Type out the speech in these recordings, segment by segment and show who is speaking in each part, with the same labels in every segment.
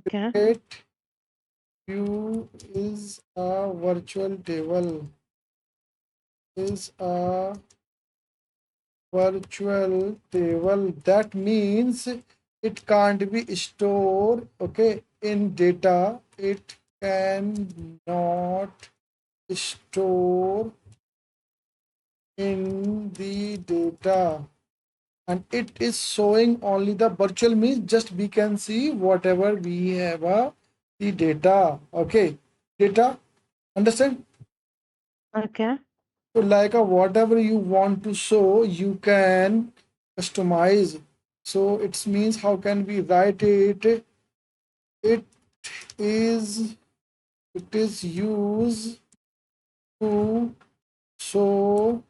Speaker 1: Okay.
Speaker 2: Create view is a virtual table. Is a virtual table. That means it can't be stored, okay, in data. It cannot store in the data, and it is showing only the virtual means just we can see whatever we have the data. Okay, data, understand?
Speaker 1: Okay.
Speaker 2: So like whatever you want to show you can customize. So it means how can we write it? It is it is used to show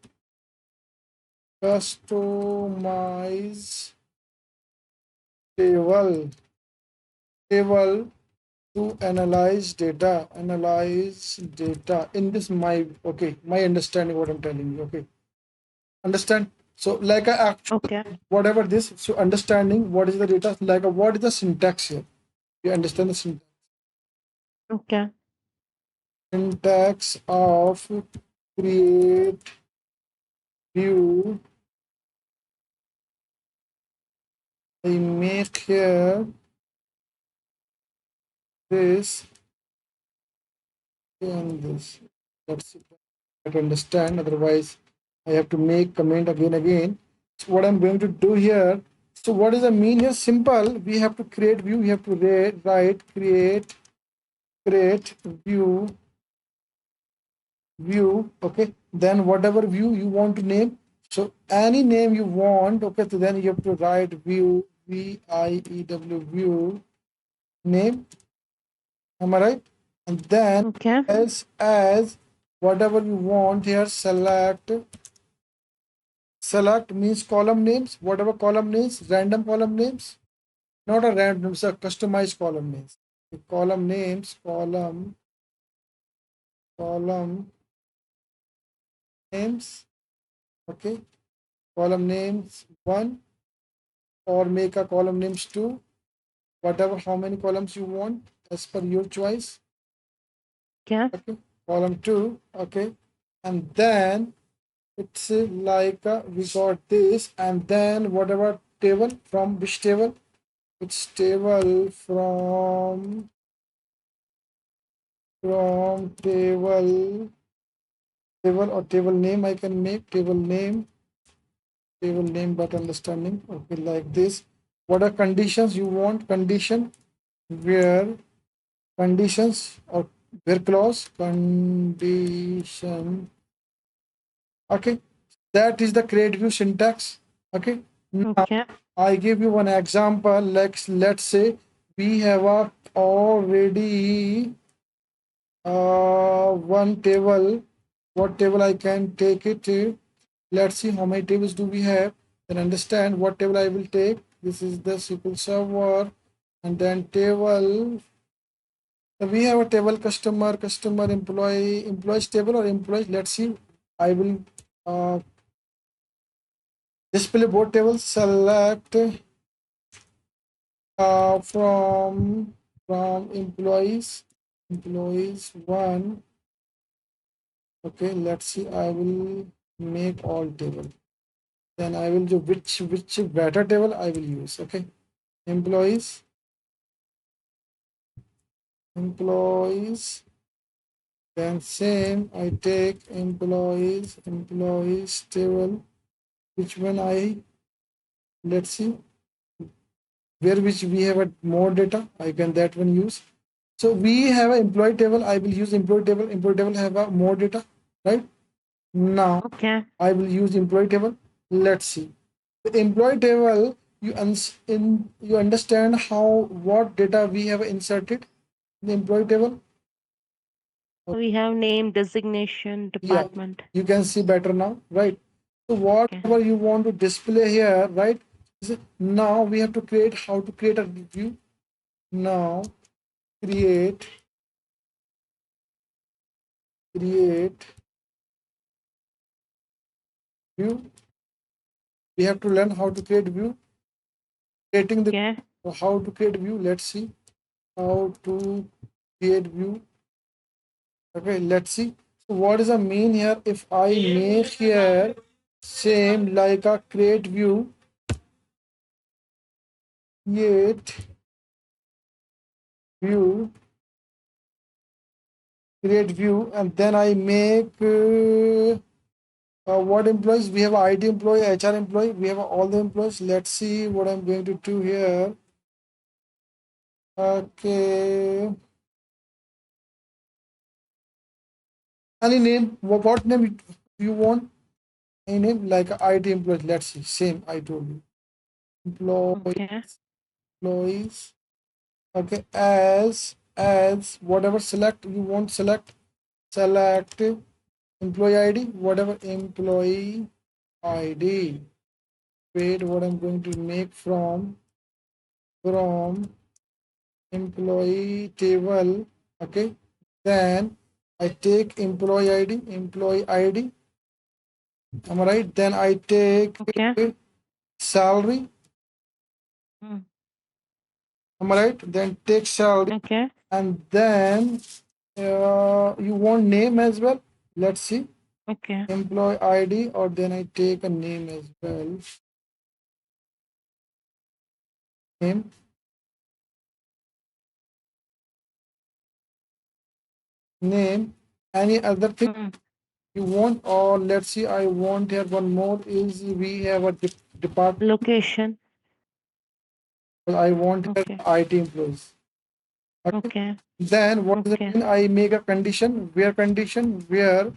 Speaker 2: customize table to analyze data in this my, okay, my understanding what I'm telling you. Okay, understand? So like a actual
Speaker 1: Okay.
Speaker 2: whatever this, so understanding what is the data, like what is the syntax here, you understand the
Speaker 1: Okay.
Speaker 2: syntax of create view. I make here this and this. Let's try to understand. Otherwise, I have to make comment again. So what I'm going to do here. So what is the mean here? Simple. We have to create view. We have to write create view. Okay. Then whatever view you want to name. So any name you want. Okay. So then you have to write view, VIEW view name. Am I right? And then
Speaker 1: Okay.
Speaker 2: as whatever you want here, select means column names, whatever column names, random column names, not a random, so customized column names. The column names, column names, okay, column names one, or make a column names two, whatever how many columns you want as per your choice.
Speaker 1: Okay.
Speaker 2: Okay, column two, okay, and then it's like we got this, and then whatever table, from which table, it's table from table or table name. I can make table name but understanding, okay, like this. What are conditions you want? Where conditions or where clause condition, okay, that is the create view syntax. Okay, now
Speaker 1: Okay.
Speaker 2: I give you one example. Let's say we have a already one table. What table I can take it to? Let's see how many tables do we have. Then understand what table I will take. This is the SQL Server, and then table. So we have a table customer, employee, employees table or employees. Let's see. I will display both tables. Select from employees one. Okay, let's see. I will make all table. Then I will do which better table I will use. Okay, employees, employees. Then same. I take employees table. Which one I, let's see, where which we have a more data. I can that one use. So we have an employee table. I will use employee table. Employee table have a more data, right? Now
Speaker 1: Okay.
Speaker 2: I will use employee table. Let's see. The employee table, you understand how what data we have inserted in the employee table.
Speaker 1: We have name, designation,
Speaker 2: Yeah,
Speaker 1: department.
Speaker 2: you can see better now, right? So
Speaker 1: Okay.
Speaker 2: whatever you want to display here, right? Now we have to create how to create a view. Now create create view. We have to learn how to create view. Creating the
Speaker 1: Okay.
Speaker 2: how to create view. Let's see. how to create view. Okay, let's see. So what is the mean here? If I make here same like a create view, create view, create view, and then I make what employees? We have IT employee, HR employee, we have all the employees. Let's see what I'm going to do here. Okay. Any name? What name you want? Any name like IT employees? Let's see. Same I told you.
Speaker 1: Okay.
Speaker 2: Employees. Okay. As whatever select you want, select employee ID, whatever employee ID. Wait, what I'm going to make from employee table. Okay. Then I take employee ID. Am I right? Then I take
Speaker 1: Okay.
Speaker 2: salary.
Speaker 1: Mm.
Speaker 2: Am I right? Then take salary,
Speaker 1: Okay.
Speaker 2: and then you want name as well. Let's see.
Speaker 1: Okay.
Speaker 2: Employee ID, or then I take a name as well. Name, name. Any other thing
Speaker 1: Mm.
Speaker 2: you want? Or let's see. I want here one more. Is we have a department.
Speaker 1: Location.
Speaker 2: I want here
Speaker 1: Okay.
Speaker 2: IT employees. Okay.
Speaker 1: Okay.
Speaker 2: Then what does it
Speaker 1: Okay.
Speaker 2: mean? I make a condition. Where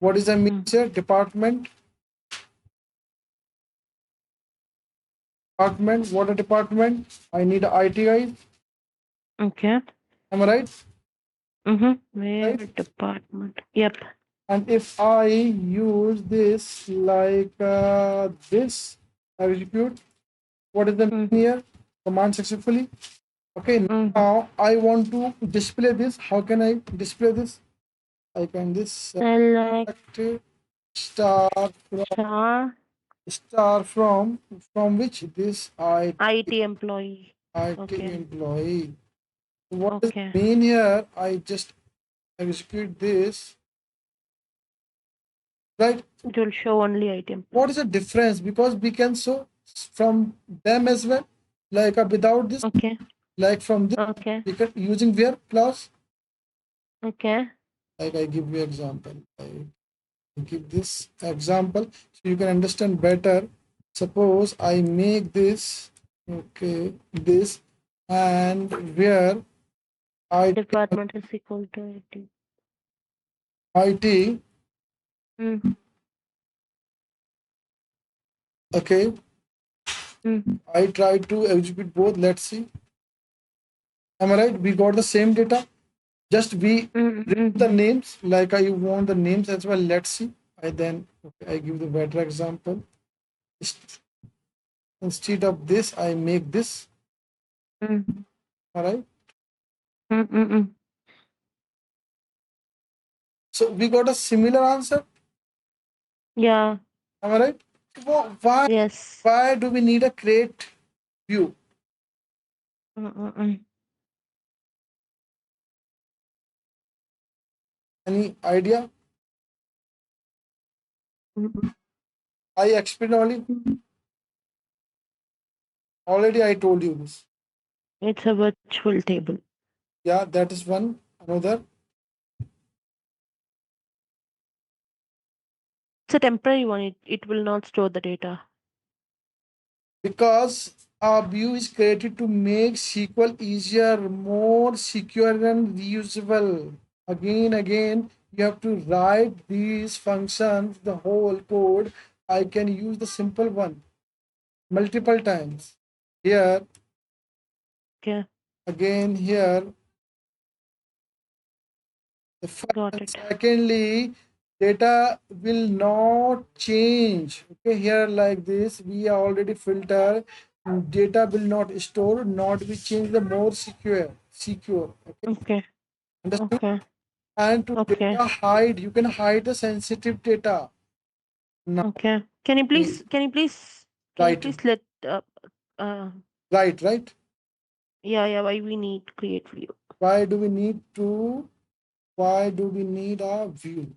Speaker 2: what is the mean
Speaker 1: Mm.
Speaker 2: here? Department. What a department? I need a IT guys.
Speaker 1: Okay.
Speaker 2: Am I right?
Speaker 1: Mm-hmm. Where
Speaker 2: Right.
Speaker 1: department? Yep.
Speaker 2: And if I use this like this, execute, what is the
Speaker 1: Mm.
Speaker 2: mean here? Command successfully. Okay,
Speaker 1: Mm.
Speaker 2: now I want to display this. How can I display this? I can this
Speaker 1: Select
Speaker 2: select star from
Speaker 1: star
Speaker 2: star from which this
Speaker 1: IT employee.
Speaker 2: IT
Speaker 1: Okay.
Speaker 2: employee. What does
Speaker 1: Okay.
Speaker 2: it mean here? I just execute this, right?
Speaker 1: It will show only IT
Speaker 2: What
Speaker 1: employee.
Speaker 2: is the difference? Because we can show from them as well, like without this,
Speaker 1: Okay.
Speaker 2: like from this,
Speaker 1: Okay.
Speaker 2: we can using where class.
Speaker 1: Okay.
Speaker 2: Like I give you example. I give this example so you can understand better. Suppose I make this, okay, this, and where I
Speaker 1: Department is equal to IT.
Speaker 2: IT,
Speaker 1: Mm.
Speaker 2: okay,
Speaker 1: Mm.
Speaker 2: I try to execute both. Let's see. Am I right? We got the same data. Just we
Speaker 1: Mm.
Speaker 2: remove
Speaker 1: Mm.
Speaker 2: the names. Like I want the names as well. Let's see. I then okay, I give the better example. Instead of this, I make this.
Speaker 1: Mm.
Speaker 2: All right.
Speaker 1: Mm. Mm. Mm.
Speaker 2: So we got a similar answer.
Speaker 1: Yeah.
Speaker 2: Am I right? Why
Speaker 1: Yes.
Speaker 2: why do we need a create view?
Speaker 1: Mm. Mm. Mm.
Speaker 2: Any idea?
Speaker 1: Mm.
Speaker 2: I explained
Speaker 1: Mm.
Speaker 2: already. I told you this.
Speaker 1: It's a virtual table.
Speaker 2: Yeah, that is one. Another
Speaker 1: It's a temporary one. It will not store the data.
Speaker 2: because a view is created to make SQL easier, more secure, and reusable. Again, you have to write these functions, the whole code. I can use the simple one multiple times. Here,
Speaker 1: Okay.
Speaker 2: again, here, the first
Speaker 1: Got
Speaker 2: and
Speaker 1: it.
Speaker 2: secondly, data will not change. Okay, here like this, we are already filter. Data will not store, not be changed, the more secure. Okay,
Speaker 1: Okay.
Speaker 2: understood?
Speaker 1: Okay.
Speaker 2: And to
Speaker 1: Okay.
Speaker 2: data hide, you can hide the sensitive data. Now,
Speaker 1: Okay. Can you
Speaker 2: eh,
Speaker 1: please? Can you please? Can you
Speaker 2: right,
Speaker 1: please let? Uh.
Speaker 2: right.
Speaker 1: Yeah, why we need create view?
Speaker 2: Why do we need to? Why do we need a view?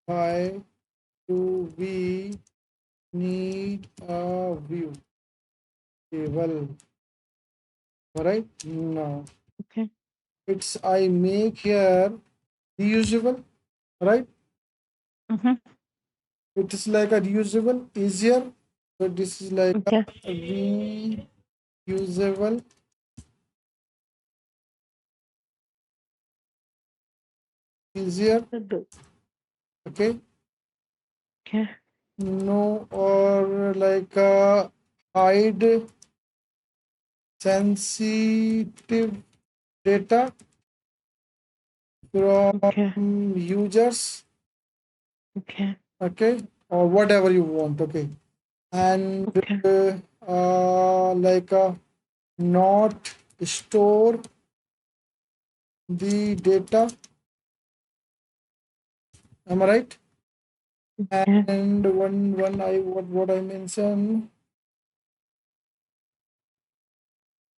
Speaker 2: Why do we need a view table? All right. No,
Speaker 1: Okay.
Speaker 2: it's I make here reusable. Right.
Speaker 1: Mm-hmm.
Speaker 2: It is like a reusable, easier. So this is like
Speaker 1: Okay.
Speaker 2: a reusable, easier.
Speaker 1: Good.
Speaker 2: Okay.
Speaker 1: Okay.
Speaker 2: No, or like hide sensitive data
Speaker 1: Okay.
Speaker 2: from users.
Speaker 1: Okay.
Speaker 2: Okay, or whatever you want. Okay, and
Speaker 1: Okay.
Speaker 2: like not store the data. Am I right?
Speaker 1: Okay.
Speaker 2: And one I what I mentioned,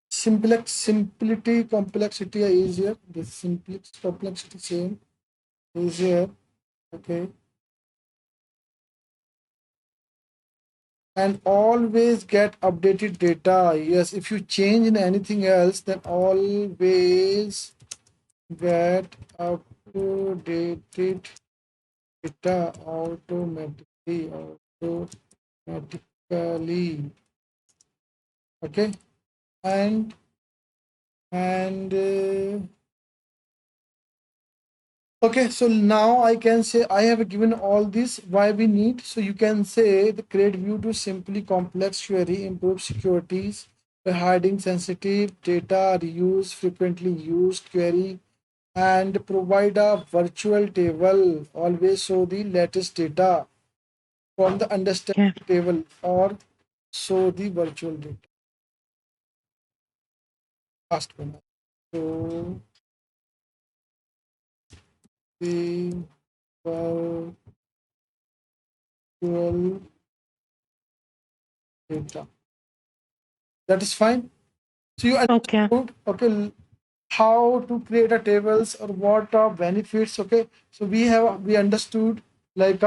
Speaker 2: simplicity, complexity are easier. The simplicity, complexity same easier. Okay, and always get updated data. Yes, if you change in anything else, then always get updated data automatically. Okay, and and okay, so now I can say I have given all this why we need. So you can say the create view to simply complex query, improve securities by hiding sensitive data, reuse frequently used query, and provide a virtual table. Always show the latest data from the
Speaker 1: Okay.
Speaker 2: understanding table or show the virtual data. Last one. So the virtual data. That is fine. So you
Speaker 1: Okay.
Speaker 2: understood, okay, how to create a tables or what are benefits. Okay, so we understood like